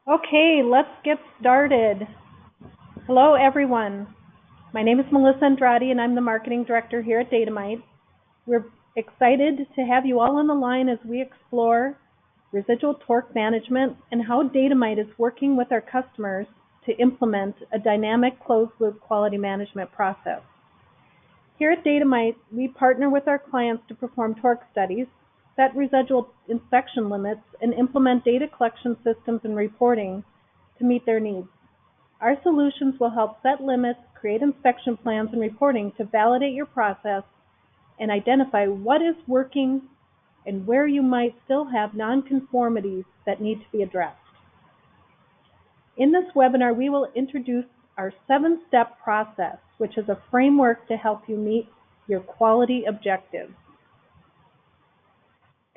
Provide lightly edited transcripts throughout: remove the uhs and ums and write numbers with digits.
Okay, let's get started. Hello, everyone. My name is Melissa Andrade, and I'm the Marketing Director here at Datamite. We're excited to have you all on the line as we explore residual torque management and how Datamite is working with our customers to implement a dynamic closed-loop quality management process. Here at Datamite, we partner with our clients to perform torque studies, set residual inspection limits, and implement data collection systems and reporting to meet their needs. Our solutions will help set limits, create inspection plans and reporting to validate your process and identify what is working and where you might still have nonconformities that need to be addressed. In this webinar, we will introduce our 7-step process, which is a framework to help you meet your quality objectives.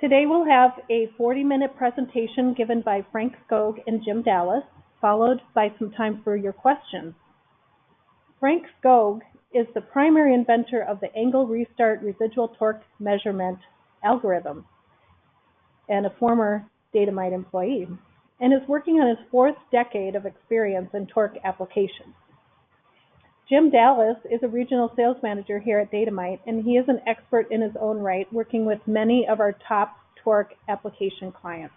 Today we'll have a 40-minute presentation given by Frank Skog and Jim Dallas, followed by some time for your questions. Frank Skog is the primary inventor of the angle restart residual torque measurement algorithm and a former Datamite employee, and is working on his 4th decade of experience in torque applications. Jim Dallas is a regional sales manager here at Datamite, and he is an expert in his own right, working with many of our top torque application clients.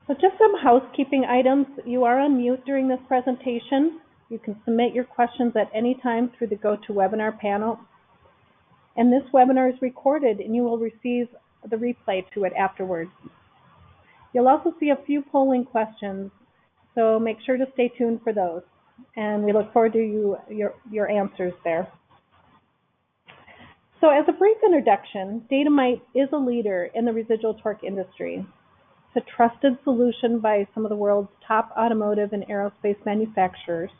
So just some housekeeping items. You are on mute during this presentation. You can submit your questions at any time through the GoToWebinar panel. And this webinar is recorded, and you will receive the replay to it afterwards. You'll also see a few polling questions, so make sure to stay tuned for those. And we look forward to your answers there. So as a brief introduction, Datamite is a leader in the residual torque industry. It's a trusted solution by some of the world's top automotive and aerospace manufacturers.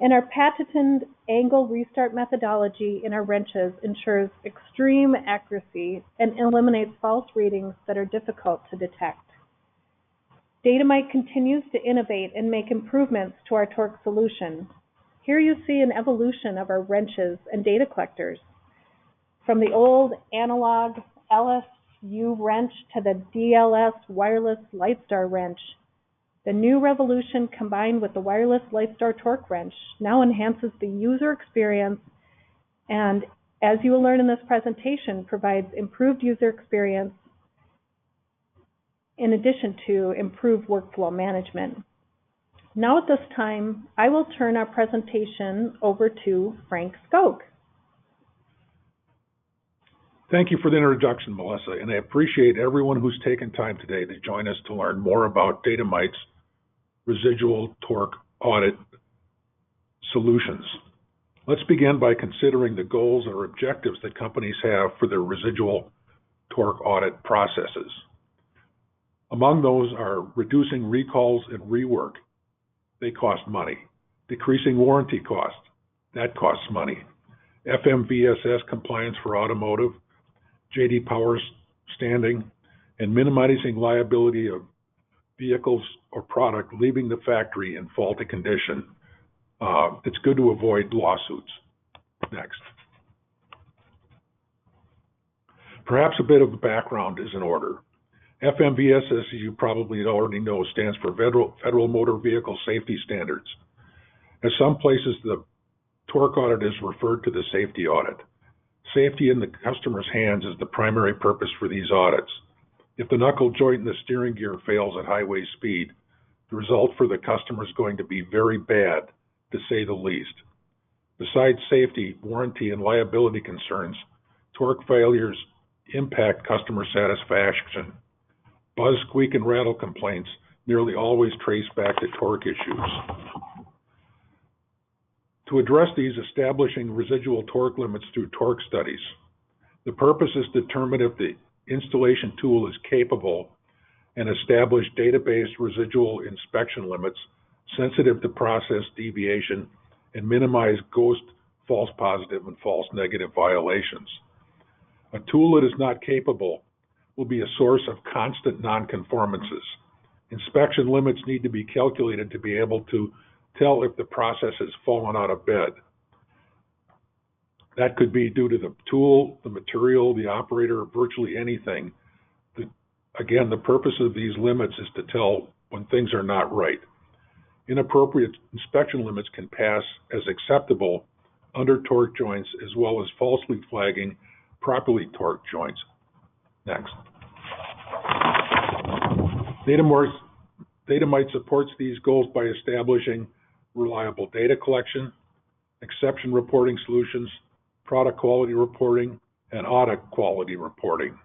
And our patented angle restart methodology in our wrenches ensures extreme accuracy and eliminates false readings that are difficult to detect. Datamite continues to innovate and make improvements to our torque solution. Here you see an evolution of our wrenches and data collectors, from the old analog LSU wrench to the DLS wireless LightStar wrench. The new revolution, combined with the wireless LightStar torque wrench, now enhances the user experience and, as you will learn in this presentation, provides improved user experience in addition to improved workflow management. Now at this time, I will turn our presentation over to Frank Skog. Thank you for the introduction, Melissa, and I appreciate everyone who's taken time today to join us to learn more about Datamite's residual torque audit solutions. Let's begin by considering the goals or objectives that companies have for their residual torque audit processes. Among those are reducing recalls and rework. They cost money. Decreasing warranty costs. That costs money. FMVSS compliance for automotive, JD Power standing, and minimizing liability of vehicles or product leaving the factory in faulty condition. It's good to avoid lawsuits. Next. Perhaps a bit of the background is in order. FMVSS, as you probably already know, stands for Federal Motor Vehicle Safety Standards. At some places, the torque audit is referred to the safety audit. Safety in the customer's hands is the primary purpose for these audits. If the knuckle joint in the steering gear fails at highway speed, the result for the customer is going to be very bad, to say the least. Besides safety, warranty, and liability concerns, torque failures impact customer satisfaction. Buzz, squeak, and rattle complaints nearly always trace back to torque issues. To address these, establishing residual torque limits through torque studies. The purpose is to determine if the installation tool is capable and establish database residual inspection limits sensitive to process deviation and minimize ghost, false positive, and false negative violations. A tool that is not capable will be a source of constant nonconformances. Inspection limits need to be calculated to be able to tell if the process has fallen out of bed. That could be due to the tool, the material, the operator, virtually anything. A Again, the purpose of these limits is to tell when things are not right. Inappropriate inspection limits can pass as acceptable under torque joints as well as falsely flagging properly torqued joints. Next. Datamite supports these goals by establishing reliable data collection, exception reporting solutions, product quality reporting, and audit quality reporting.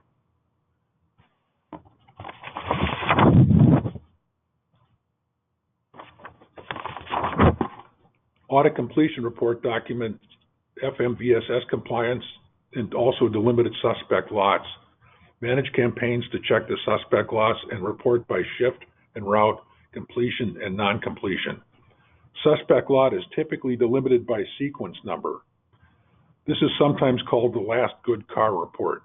Audit completion report documents FMVSS compliance and also delimited suspect lots. Manage campaigns to check the suspect lots and report by shift and route, completion and non-completion. Suspect lot is typically delimited by sequence number. This is sometimes called the last good car report.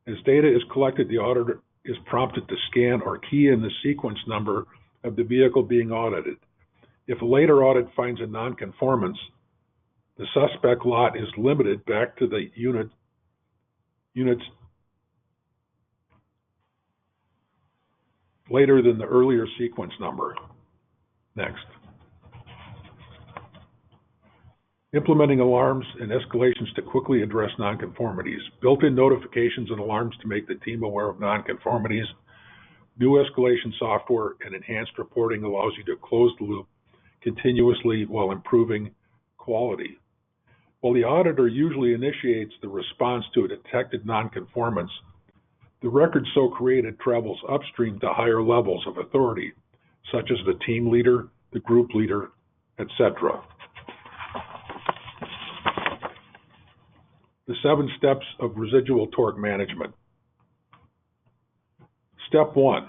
As data is collected, the auditor is prompted to scan or key in the sequence number of the vehicle being audited. If a later audit finds a nonconformance, the suspect lot is limited back to the units later than the earlier sequence number. Next. Implementing alarms and escalations to quickly address nonconformities. Built-in notifications and alarms to make the team aware of nonconformities. New escalation software and enhanced reporting allows you to close the loop continuously while improving quality. While the auditor usually initiates the response to a detected nonconformance, the record so created travels upstream to higher levels of authority, such as the team leader, the group leader, etc. The 7 steps of residual torque management. Step 1,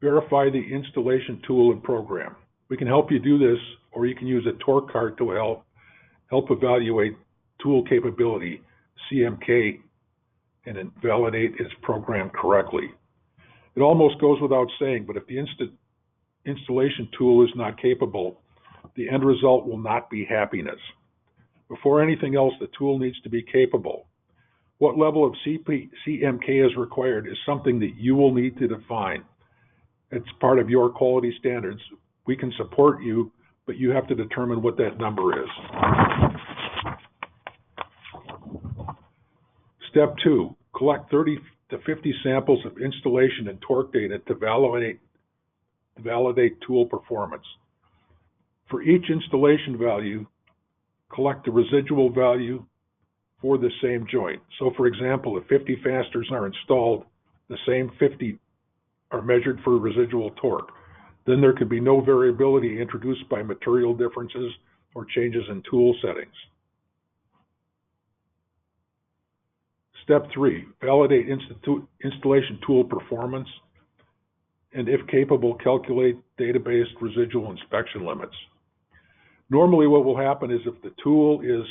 verify the installation tool and program. We can help you do this, or you can use a torque card to help evaluate tool capability, CMK, and validate its program correctly. It almost goes without saying, but if the installation tool is not capable, the end result will not be happiness. Before anything else, the tool needs to be capable. What level of CMK is required is something that you will need to define. It's part of your quality standards. We can support you, but you have to determine what that number is. Step 2, collect 30 to 50 samples of installation and torque data to validate tool performance. For each installation value, collect the residual value for the same joint. So for example, if 50 fasteners are installed, the same 50 are measured for residual torque. Then there can be no variability introduced by material differences or changes in tool settings. Step 3, validate installation tool performance, and if capable, calculate data-based residual inspection limits. Normally what will happen is if the tool is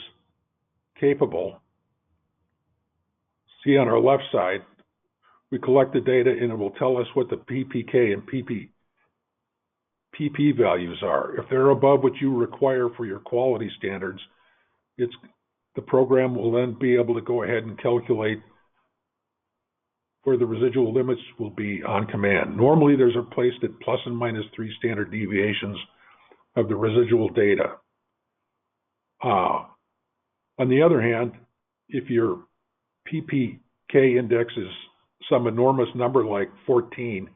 capable, see on our left side, we collect the data and it will tell us what the PPK and PP values are. If they're above what you require for your quality standards, the program will then be able to go ahead and calculate where the residual limits will be on command. Normally, there's a placed at plus and minus 3 standard deviations of the residual data. On the other hand, if your PPK index is some enormous number like 14,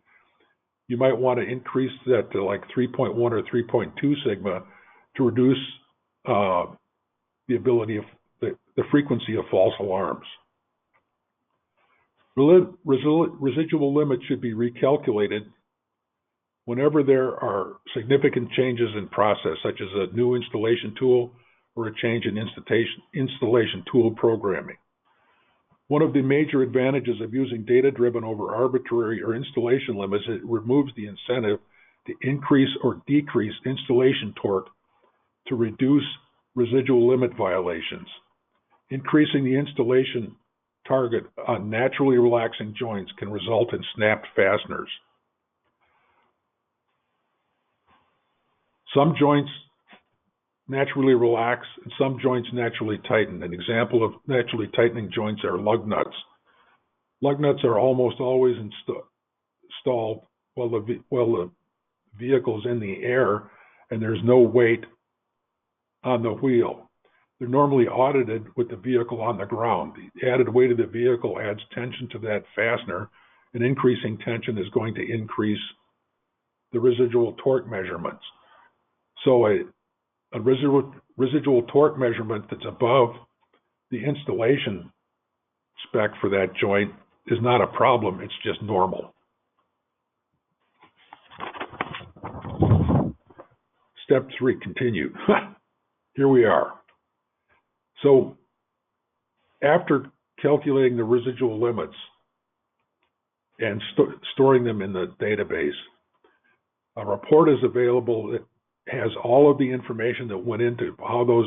you might want to increase that to like 3.1 or 3.2 sigma to reduce the ability of the frequency of false alarms. Residual limits should be recalculated whenever there are significant changes in process, such as a new installation tool or a change in installation tool programming. One of the major advantages of using data-driven over arbitrary or installation limits is it removes the incentive to increase or decrease installation torque to reduce residual limit violations. Increasing the installation target on naturally relaxing joints can result in snapped fasteners. Some joints naturally relax and some joints naturally tighten. An example of naturally tightening joints are lug nuts. Lug nuts are almost always installed while the vehicle's in the air and there's no weight on the wheel. They're normally audited with the vehicle on the ground. The added weight of the vehicle adds tension to that fastener, and increasing tension is going to increase the residual torque measurements. So a residual torque measurement that's above the installation spec for that joint is not a problem, it's just normal. Step 3, continue. Here we are. So after calculating the residual limits and storing them in the database, a report is available that has all of the information that went into how those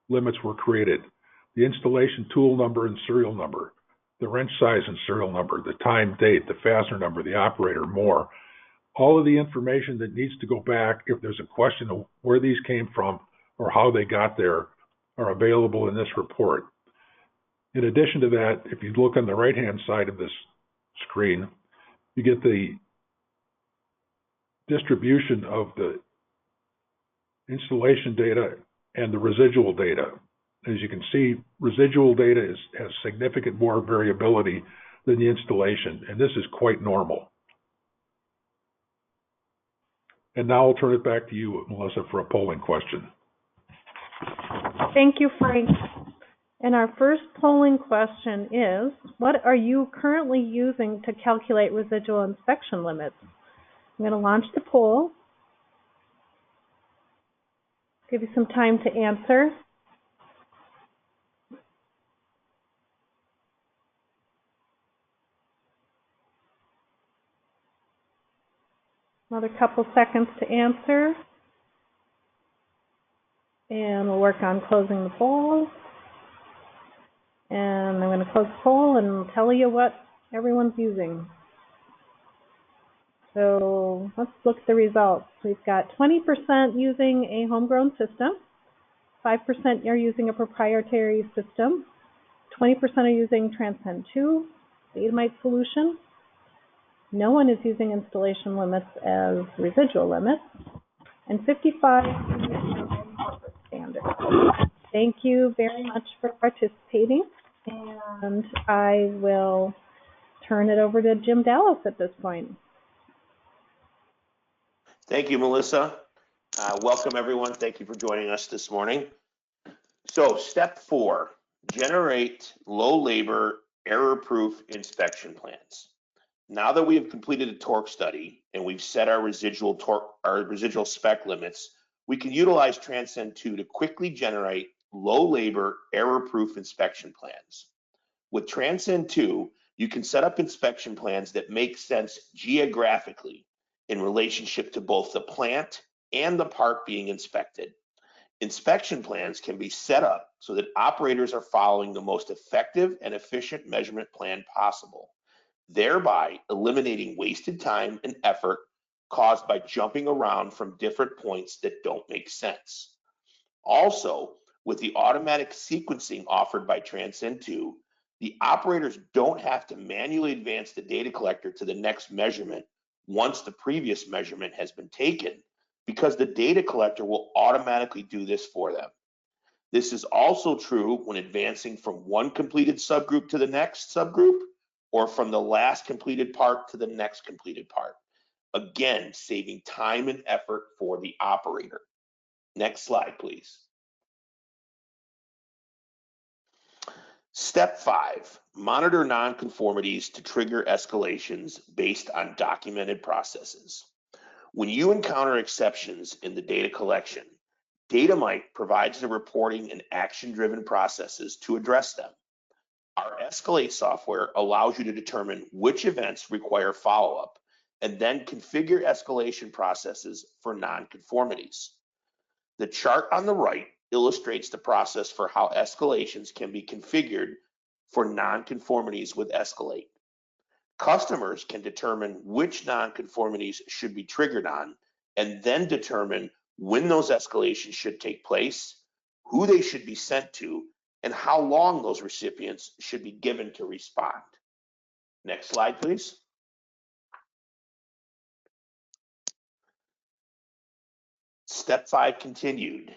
limits were created, the installation tool number and serial number, the wrench size and serial number, the time, date, the fastener number, the operator, more. All of the information that needs to go back if there's a question of where these came from or how they got there are available in this report. In addition to that, if you look on the right-hand side of this screen, you get the distribution of the installation data and the residual data. As you can see, residual data has significant more variability than the installation, and this is quite normal. And now I'll turn it back to you, Melissa, for a polling question. Thank you, Frank. And our first polling question is, what are you currently using to calculate residual inspection limits? I'm going to launch the poll. Give you some time to answer. Another couple seconds to answer. And we'll work on closing the poll. And I'm going to close the poll and tell you what everyone's using. So let's look at the results. We've got 20% using a homegrown system, 5% are using a proprietary system, 20% are using Transcend 2, Datamite solution. No one is using installation limits as residual limits, and 55 are using corporate standards. Thank you very much for participating, and I will turn it over to Jim Dallas at this point. Thank you, Melissa. Welcome, everyone. Thank you for joining us this morning. So, step 4, generate low labor, error-proof inspection plans. Now that we have completed a torque study and we've set our residual spec limits, we can utilize Transcend 2 to quickly generate low labor, error-proof inspection plans. With Transcend 2, you can set up inspection plans that make sense geographically in relationship to both the plant and the part being inspected. Inspection plans can be set up so that operators are following the most effective and efficient measurement plan possible, thereby eliminating wasted time and effort caused by jumping around from different points that don't make sense. Also, with the automatic sequencing offered by Transcend 2, the operators don't have to manually advance the data collector to the next measurement once the previous measurement has been taken, because the data collector will automatically do this for them. This is also true when advancing from one completed subgroup to the next subgroup, or from the last completed part to the next completed part. Again, saving time and effort for the operator. Next slide, please. Step 5, monitor nonconformities to trigger escalations based on documented processes. When you encounter exceptions in the data collection, Datamite provides the reporting and action-driven processes to address them. Our Escalate software allows you to determine which events require follow-up and then configure escalation processes for nonconformities. The chart on the right illustrates the process for how escalations can be configured for nonconformities with Escalate. Customers can determine which nonconformities should be triggered on and then determine when those escalations should take place, who they should be sent to, and how long those recipients should be given to respond. Next slide, please. Step 5 continued.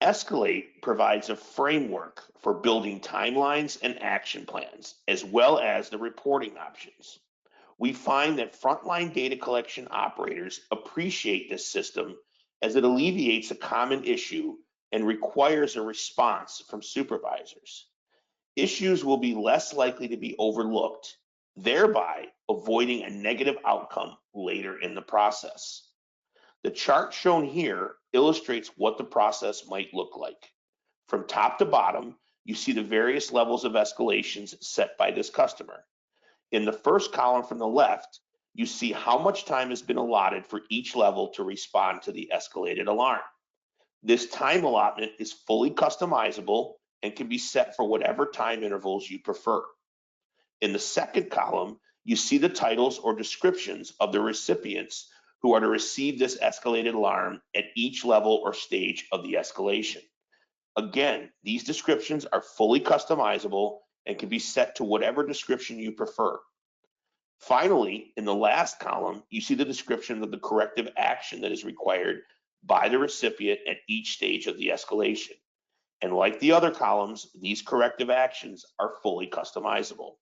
Escalate provides a framework for building timelines and action plans, as well as the reporting options. We find that frontline data collection operators appreciate this system as it alleviates a common issue and requires a response from supervisors. Issues will be less likely to be overlooked, thereby avoiding a negative outcome later in the process. The chart shown here illustrates what the process might look like. From top to bottom, you see the various levels of escalations set by this customer. In the first column from the left, you see how much time has been allotted for each level to respond to the escalated alarm. This time allotment is fully customizable and can be set for whatever time intervals you prefer. In the second column, you see the titles or descriptions of the recipients who are to receive this escalated alarm at each level or stage of the escalation. Again, these descriptions are fully customizable and can be set to whatever description you prefer. Finally, in the last column, you see the description of the corrective action that is required by the recipient at each stage of the escalation. And like the other columns, these corrective actions are fully customizable.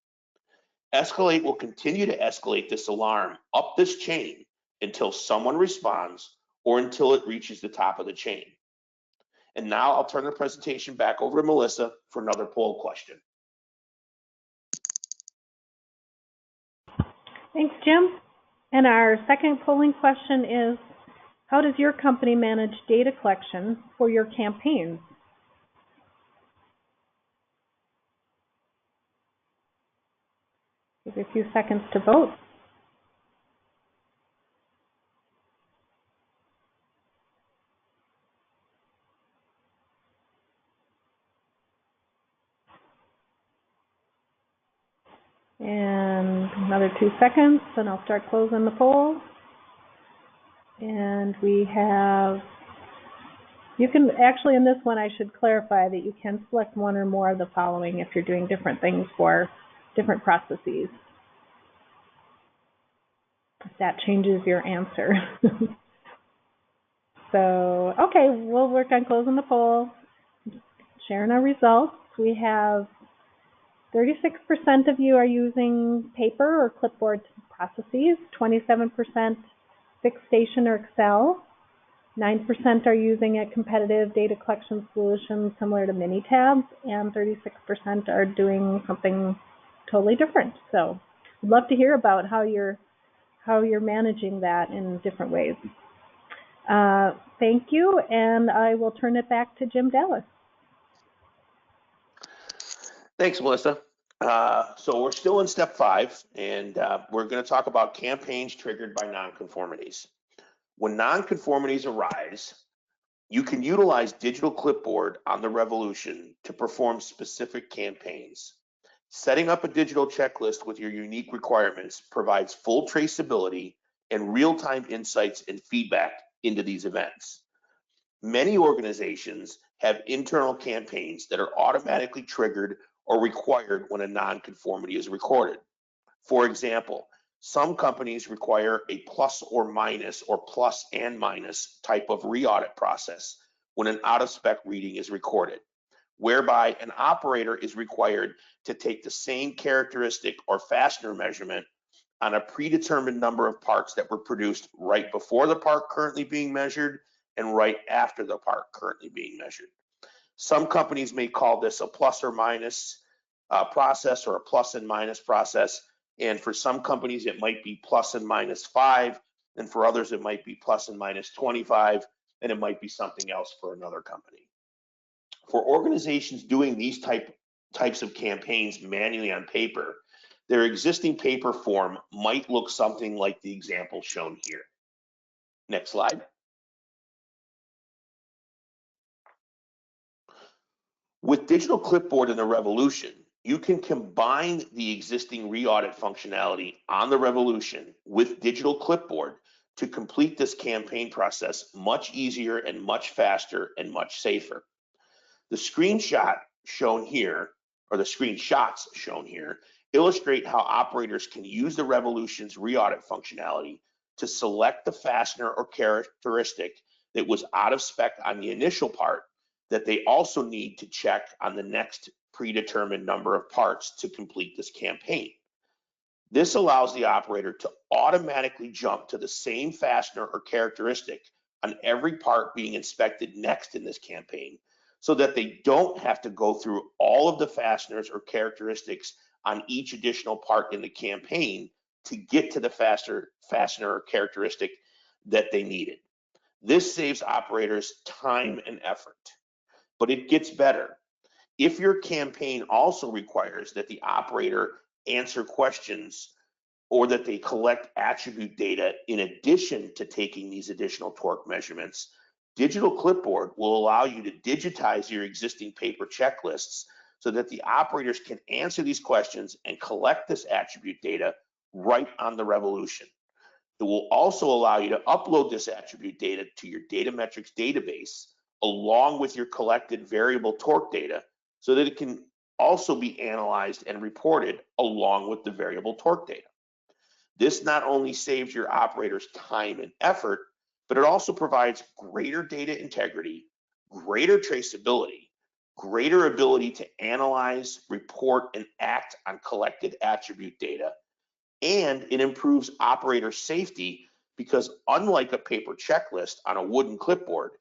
Escalate will continue to escalate this alarm up this chain until someone responds or until it reaches the top of the chain. And now I'll turn the presentation back over to Melissa for another poll question. Thanks, Jim. And our second polling question is, how does your company manage data collection for your campaigns? Give you a few seconds to vote. And another 2 seconds, and I'll start closing the poll. And we have, you can actually, in this one, I should clarify that you can select one or more of the following if you're doing different things for different processes. If that changes your answer. So, okay, we'll work on closing the poll. Sharing our results. We have 36% of you are using paper or clipboard processes, 27% Fixstation or Excel, 9% are using a competitive data collection solution similar to Minitabs, and 36% are doing something totally different. So I'd love to hear about how you're managing that in different ways. Thank you, and I will turn it back to Jim Dallas. Thanks, Melissa. So we're still in step 5, and we're going to talk about campaigns triggered by nonconformities. When nonconformities arise, you can utilize digital clipboard on the Revolution to perform specific campaigns. Setting up a digital checklist with your unique requirements provides full traceability and real-time insights and feedback into these events. Many organizations have internal campaigns that are automatically triggered or required when a nonconformity is recorded. For example, some companies require a plus or minus or plus and minus type of re-audit process when an out-of-spec reading is recorded, whereby an operator is required to take the same characteristic or fastener measurement on a predetermined number of parts that were produced right before the part currently being measured and right after the part currently being measured. Some companies may call this a plus or minus process or a plus and minus process. And for some companies, it might be plus and minus 5. And for others, it might be plus and minus 25. And it might be something else for another company. For organizations doing these types of campaigns manually on paper, their existing paper form might look something like the example shown here. Next slide. With digital clipboard in the Revolution, you can combine the existing re-audit functionality on the Revolution with digital clipboard to complete this campaign process much easier and much faster and much safer. The screenshot shown here, or the screenshots shown here, illustrate how operators can use the Revolution's re-audit functionality to select the fastener or characteristic that was out of spec on the initial part that they also need to check on the next predetermined number of parts to complete this campaign. This allows the operator to automatically jump to the same fastener or characteristic on every part being inspected next in this campaign, so that they don't have to go through all of the fasteners or characteristics on each additional part in the campaign to get to the fastener or characteristic that they needed. This saves operators time and effort, but it gets better. If your campaign also requires that the operator answer questions or that they collect attribute data in addition to taking these additional torque measurements, Digital Clipboard will allow you to digitize your existing paper checklists so that the operators can answer these questions and collect this attribute data right on the Revolution. It will also allow you to upload this attribute data to your data metrics database along with your collected variable torque data so that it can also be analyzed and reported along with the variable torque data. This not only saves your operators time and effort, but it also provides greater data integrity, greater traceability, greater ability to analyze, report, and act on collected attribute data, and it improves operator safety because unlike a paper checklist on a wooden clipboard,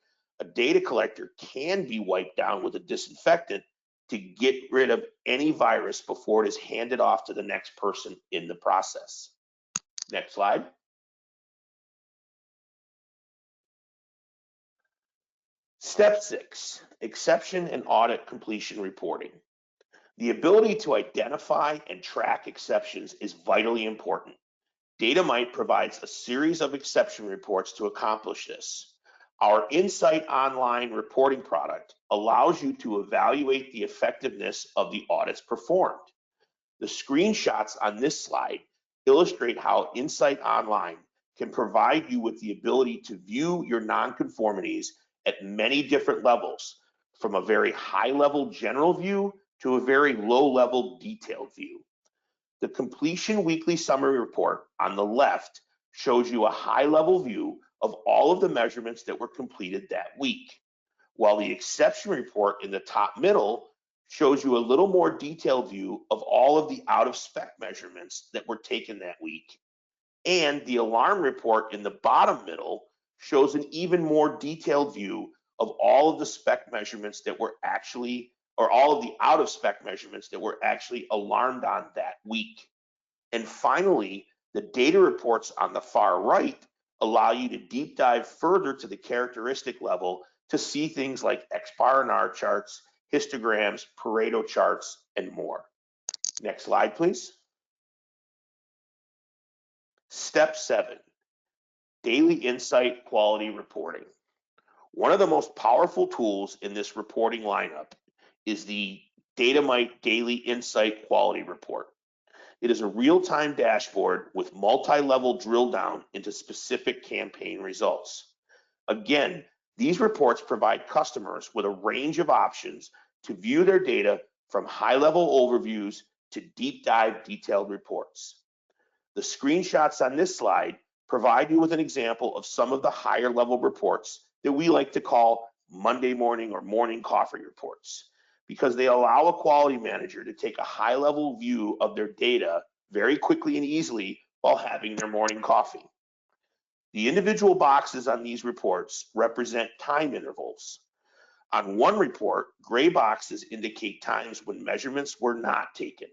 a data collector can be wiped down with a disinfectant to get rid of any virus before it is handed off to the next person in the process. Next slide. Step 6, exception and audit completion reporting. The ability to identify and track exceptions is vitally important. Datamite provides a series of exception reports to accomplish this. Our Insight Online reporting product allows you to evaluate the effectiveness of the audits performed. The screenshots on this slide illustrate how Insight Online can provide you with the ability to view your nonconformities at many different levels, from a very high-level general view to a very low-level detailed view. The Completion Weekly Summary Report on the left shows you a high-level view of all of the measurements that were completed that week, while the Exception Report in the top middle shows you a little more detailed view of all of the out-of-spec measurements that were taken that week. And the Alarm Report in the bottom middle shows an even more detailed view of all of the spec measurements that were actually, or all of the out-of-spec measurements that were actually alarmed on that week. And finally, the data reports on the far right allow you to deep dive further to the characteristic level to see things like X-bar and R charts, histograms, Pareto charts, and more. Next slide, please. Step 7, Daily Insight Quality Reporting. One of the most powerful tools in this reporting lineup is the Datamite Daily Insight Quality Report. It is a real-time dashboard with multi-level drill down into specific campaign results. Again, these reports provide customers with a range of options to view their data from high-level overviews to deep dive detailed reports. The screenshots on this slide provide you with an example of some of the higher level reports that we like to call Monday morning or morning coffee reports, because they allow a quality manager to take a high level view of their data very quickly and easily while having their morning coffee. The individual boxes on these reports represent time intervals. On one report, gray boxes indicate times when measurements were not taken.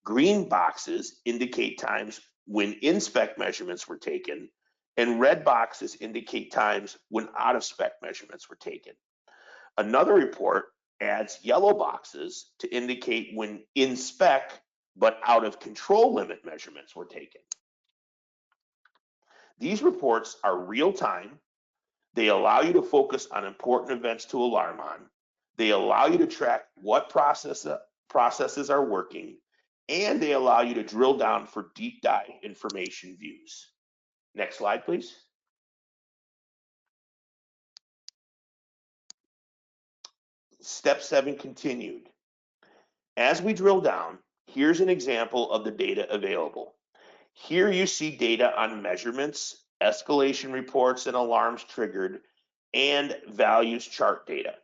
Green boxes indicate times when in-spec measurements were taken, and red boxes indicate times when out-of-spec measurements were taken. Another report adds yellow boxes to indicate when in-spec but out-of-control limit measurements were taken. These reports are real-time. They allow you to focus on important events to alarm on. They allow you to track what processes are working, and they allow you to drill down for deep dive information views. Next slide, please. Step 7 continued. As we drill down, Here's an example of the data available. Here you see data on measurements, escalation reports and alarms triggered, and values chart data.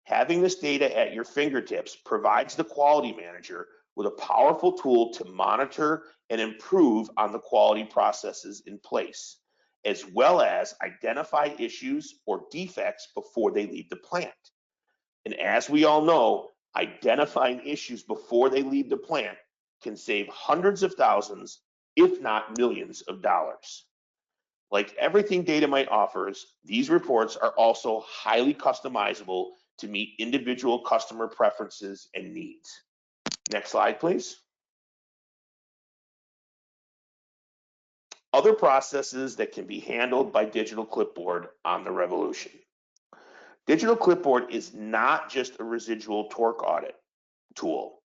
Having this data at your fingertips provides the quality manager with a powerful tool to monitor and improve on the quality processes in place, as well as identify issues or defects before they leave the plant. And as we all know, identifying issues before they leave the plant can save hundreds of thousands, if not millions of dollars. Like everything Datamite offers, these reports are also highly customizable to meet individual customer preferences and needs. Next slide, please. Other processes that can be handled by Digital Clipboard on the Revolution. Digital Clipboard is not just a residual torque audit tool.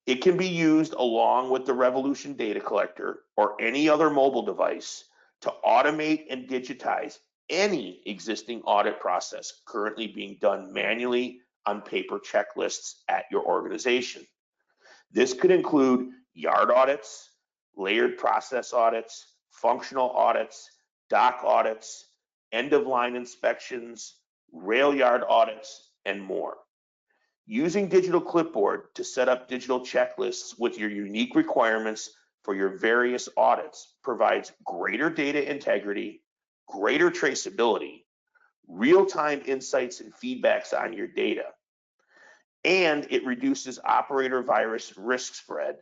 It can be used along with the Revolution data collector or any other mobile device to automate and digitize any existing audit process currently being done manually on paper checklists at your organization. This could include yard audits, layered process audits, functional audits, dock audits, end-of-line inspections, rail yard audits, and more. Using Digital Clipboard to set up digital checklists with your unique requirements for your various audits provides greater data integrity, greater traceability, real-time insights and feedbacks on your data, and it reduces operator virus risk spread,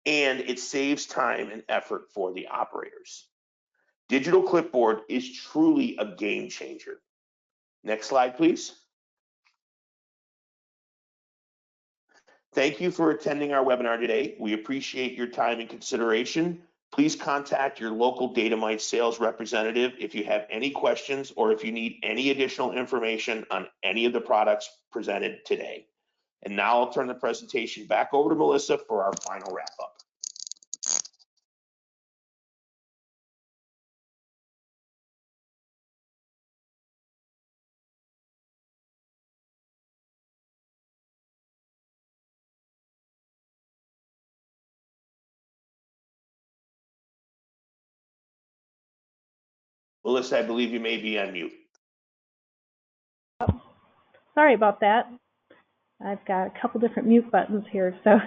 and it saves time and effort for the operators. Digital Clipboard is truly a game changer. Next slide, please. Thank you for attending our webinar today. We appreciate your time and consideration. Please contact your local Datamite sales representative if you have any questions or if you need any additional information on any of the products presented today. And now I'll turn the presentation back over to Melissa for our final wrap up. Melissa, I believe you may be on mute. Oh, sorry about that. I've got a couple different mute buttons here. So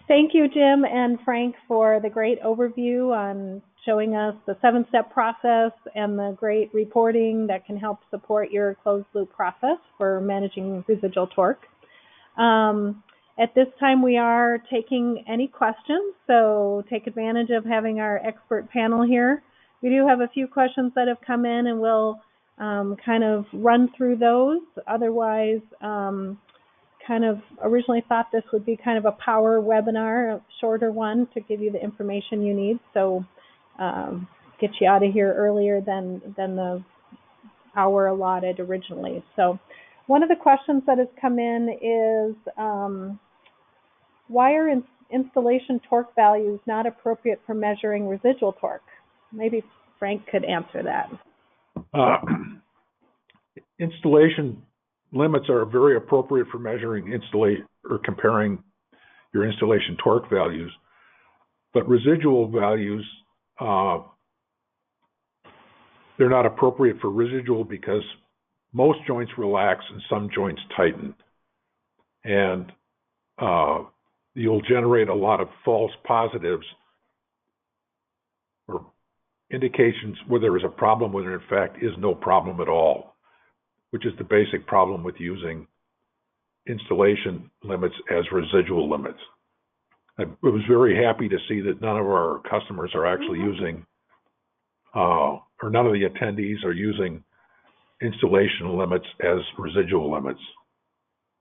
thank you, Jim and Frank, for the great overview on showing us the 7-step process and the great reporting that can help support your closed loop process for managing residual torque. At this time, we are taking any questions, so take advantage of having our expert panel here. We do have a few questions that have come in, and we'll kind of run through those. Otherwise, kind of originally thought this would be kind of a power webinar, a shorter one to give you the information you need. So get you out of here earlier than the hour allotted originally. So one of the questions that has come in is, why are installation torque values not appropriate for measuring residual torque? Maybe Frank could answer that. Installation limits are very appropriate for measuring or comparing your installation torque values, but residual values, they're not appropriate for residual because most joints relax and some joints tighten, and you'll generate a lot of false positives or indications where there is a problem when there in fact is no problem at all, which is the basic problem with using installation limits as residual limits. I was very happy to see that none of our customers are actually using, or none of the attendees are using installation limits as residual limits.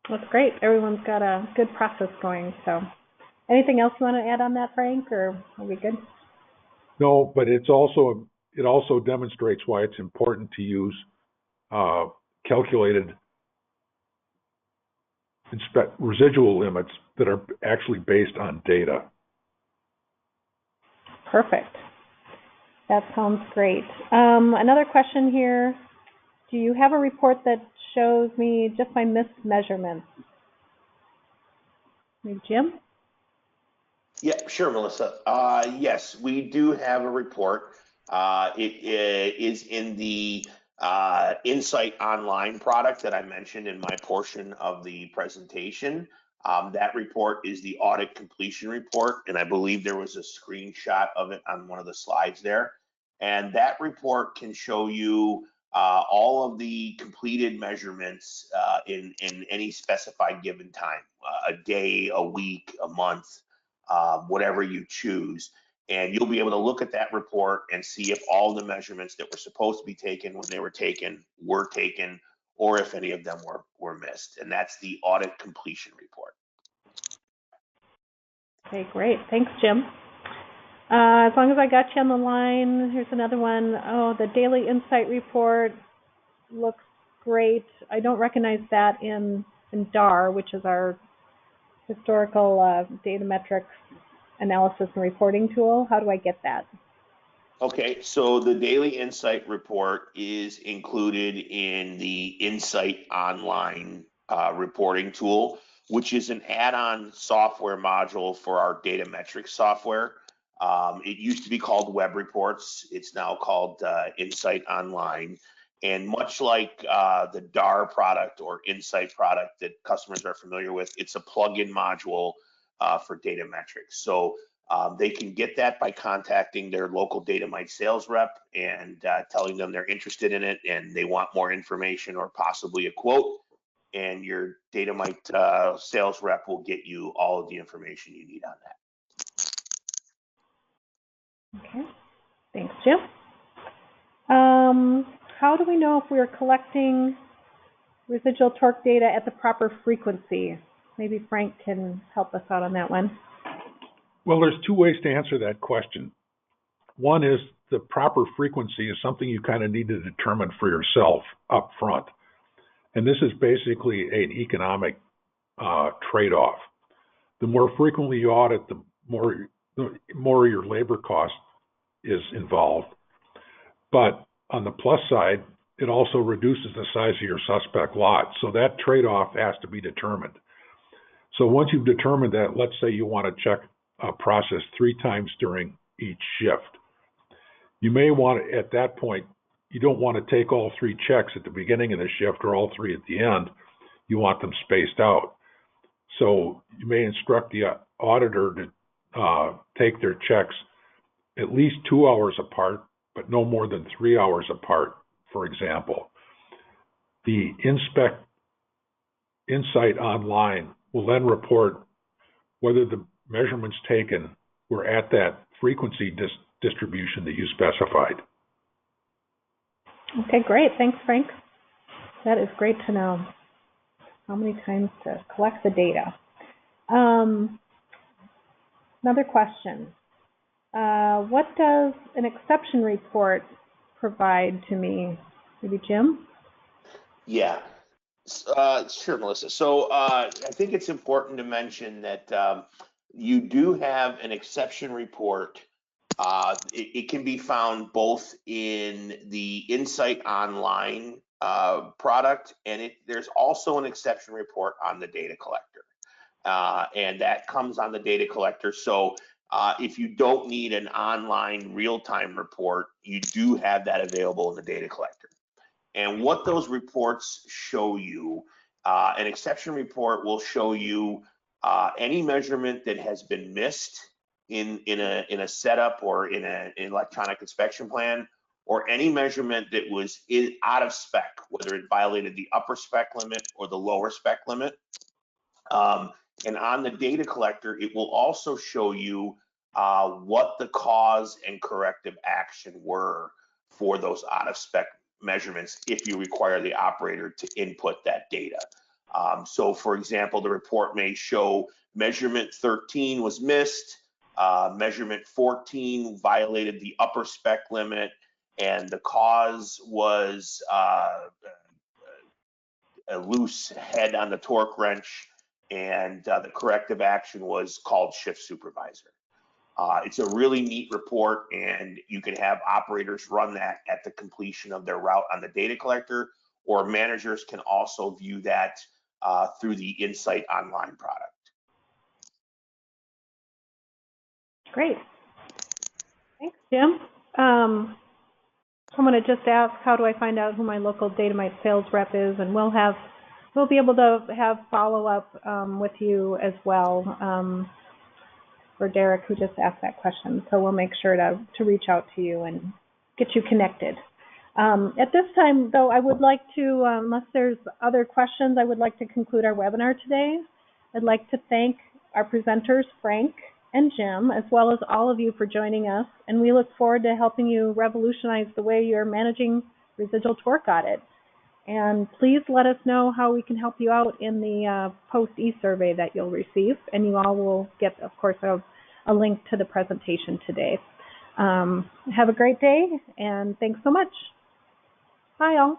That's great. Everyone's got a good process going. So anything else you want to add on that, Frank, or are we good? No, but it also demonstrates why it's important to use calculated residual limits that are actually based on data. Perfect. That sounds great. Another question here. Do you have a report that shows me just my missed measurements? Maybe Jim? Yeah, sure, Melissa. Yes, we do have a report. It is in the Insight Online product that I mentioned in my portion of the presentation. That report is the audit completion report, and I believe there was a screenshot of it on one of the slides there. And that report can show you all of the completed measurements in any specified given time, a day, a week, a month, whatever you choose. And you'll be able to look at that report and see if all the measurements that were supposed to be taken when they were taken, or if any of them were missed. And that's the audit completion report. Okay, great. Thanks, Jim. As long as I got you on the line, here's another one. Oh, the daily insight report looks great. I don't recognize that in DAR, which is our historical data metrics analysis and reporting tool. How do I get that? Okay, so the daily insight report is included in the Insight Online reporting tool, which is an add-on software module for our data metrics software. It used to be called Web Reports. It's now called Insight Online. And much like the DAR product or Insight product that customers are familiar with, it's a plug-in module for data metrics. So they can get that by contacting their local Datamite sales rep and telling them they're interested in it and they want more information or possibly a quote. And your Datamite sales rep will get you all of the information you need on that. Okay, thanks, Jim. How do we know if we're collecting residual torque data at the proper frequency? Maybe Frank can help us out on that one. Well, there's two ways to answer that question. One is the proper frequency is something you kind of need to determine for yourself up front. And this is basically an economic trade-off. The more frequently you audit, the more your labor cost is involved. But on the plus side, it also reduces the size of your suspect lot. So that trade-off has to be determined. So once you've determined that, let's say you want to check a process 3 times during each shift. You may want to, at that point, you don't want to take all 3 checks at the beginning of the shift or all 3 at the end. You want them spaced out. So you may instruct the auditor to take their checks at least 2 hours apart, but no more than 3 hours apart, for example. The Insight Online will then report whether the measurements taken were at that frequency distribution that you specified. Okay, great. Thanks, Frank. That is great to know. How many times to collect the data? Another question. What does an exception report provide to me? Maybe Jim? Yeah, sure, Melissa. So I think it's important to mention that you do have an exception report. It can be found both in the Insight Online product, and there's also an exception report on the data collector. And that comes on the data collector. So if you don't need an online real-time report, you do have that available in the data collector. And what those reports show you, an exception report will show you any measurement that has been missed in a setup or in an electronic inspection plan, or any measurement that was out of spec, whether it violated the upper spec limit or the lower spec limit. And on the data collector, it will also show you what the cause and corrective action were for those out of spec measurements if you require the operator to input that data. So for example, the report may show measurement 13 was missed, measurement 14 violated the upper spec limit, and the cause was a loose head on the torque wrench, and the corrective action was called shift supervisor. It's a really neat report, and you can have operators run that at the completion of their route on the data collector, or managers can also view that through the Insight Online product. Great. Thanks, Jim. I'm going to just ask, how do I find out who my local Datamite sales rep is? And we'll be able to have follow-up with you as well for Derek, who just asked that question. So we'll make sure to reach out to you and get you connected. At this time, though, I would like to, unless there's other questions, I would like to conclude our webinar today. I'd like to thank our presenters, Frank and Jim, as well as all of you for joining us, and we look forward to helping you revolutionize the way you're managing residual torque audit. And please let us know how we can help you out in the post e-survey that you'll receive, and you all will get, of course, a link to the presentation today. Have a great day, and thanks so much. Bye, all.